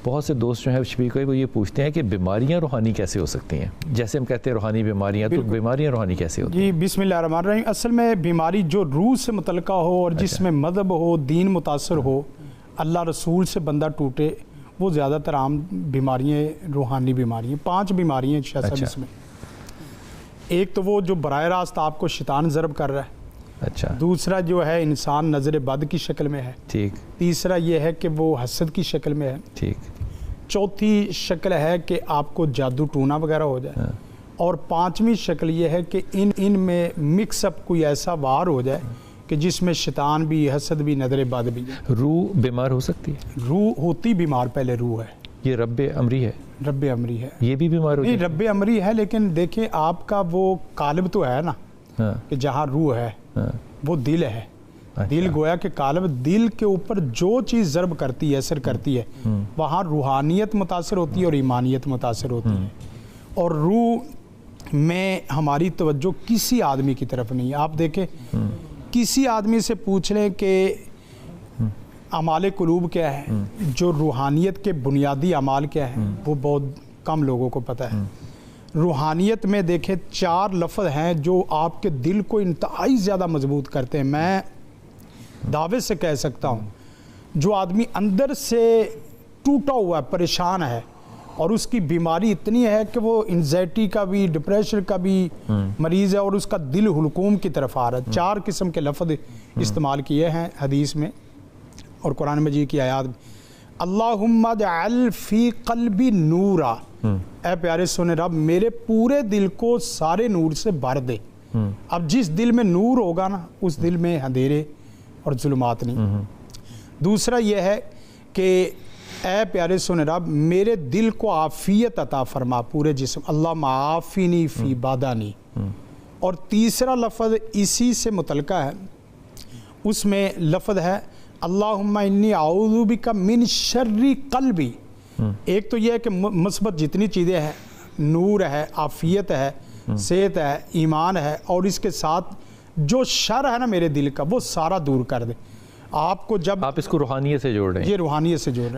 بہت سے دوست جو ہیں شفیق، وہ یہ پوچھتے ہیں کہ بیماریاں روحانی کیسے ہو سکتی ہیں؟ جیسے ہم کہتے ہیں روحانی بیماریاں، تو بیماریاں روحانی کیسے ہوتی ہیں؟ جی بسم اللہ الرحمن الرحیم۔ اصل میں بیماری جو روح سے متعلقہ ہو اور جس میں مذہب ہو، دین متاثر ہو، اللہ رسول سے بندہ ٹوٹے، وہ زیادہ تر عام بیماریاں روحانی بیماریاں۔ 5 بیماریاں شاہ صاحب اس میں۔ ایک تو وہ جو براہ راست آپ کو شیطان ضرب کر رہا ہے، اچھا، دوسرا جو ہے انسان نظر بد کی شکل میں ہے، ٹھیک، تیسرا یہ ہے کہ وہ حسد کی شکل میں ہے، ٹھیک، چوتھی شکل ہے کہ آپ کو جادو ٹونا وغیرہ ہو جائے، اور 5ویں شکل یہ ہے کہ ان میں مکس اپ کوئی ایسا وار ہو جائے کہ جس میں شیطان بھی، حسد بھی، نظر بد بھی۔ روح بیمار ہو سکتی ہے؟ روح ہوتی بیمار پہلے روح ہے، یہ رب امری ہے؟ رب امری ہے، یہ بھی بیمار ہو نہیں جائے؟ رب امری ہے، لیکن دیکھیں آپ کا وہ قالب تو ہے نا، کہ جہاں روح ہے وہ دل ہے، دل گویا کہ قالب، دل کے اوپر جو چیز ضرب کرتی ہے، اثر کرتی ہے، وہاں روحانیت متاثر ہوتی ہے اور ایمانیت متاثر ہوتی ہے، اور روح میں ہماری توجہ کسی آدمی کی طرف نہیں ہے۔ آپ دیکھیں کسی آدمی سے پوچھ لیں کہ اعمال قلوب کیا ہے، جو روحانیت کے بنیادی اعمال کیا ہیں، وہ بہت کم لوگوں کو پتہ ہے۔ روحانیت میں دیکھیں 4 لفظ ہیں جو آپ کے دل کو انتہائی زیادہ مضبوط کرتے ہیں۔ میں دعوے سے کہہ سکتا ہوں جو آدمی اندر سے ٹوٹا ہوا ہے، پریشان ہے، اور اس کی بیماری اتنی ہے کہ وہ انزائٹی کا بھی، ڈپریشن کا بھی مریض ہے، اور اس کا دل حلقوم کی طرف آ رہا ہے۔ 4 قسم کے لفظ استعمال کیے ہیں حدیث میں اور قرآن مجید کی آیات میں۔ اللہم اجعل فی قلبی نورا، اے پیارے سونے رب میرے پورے دل کو سارے نور سے بھر دے۔ اب جس دل میں نور ہوگا نا، اس دل میں اندھیرے اور ظلمات نہیں۔ دوسرا یہ ہے کہ اے پیارے سونے رب میرے دل کو عافیت عطا فرما، پورے جسم، اللہم عافینی فی بادانی۔ اور تیسرا لفظ اسی سے متعلقہ ہے، اس میں لفظ ہے اللہم انی اعوذ بک من شر قلبی۔ ایک تو یہ ہے کہ مثبت جتنی چیزیں ہیں، نور ہے، عافیت ہے، صحت ہے، ایمان ہے، اور اس کے ساتھ جو شر ہے نا میرے دل کا، وہ سارا دور کر دے۔ آپ کو جب آپ اس کو روحانیت سے جوڑ رہے ہیں؟ یہ روحانیت سے جوڑ رہے ہیں۔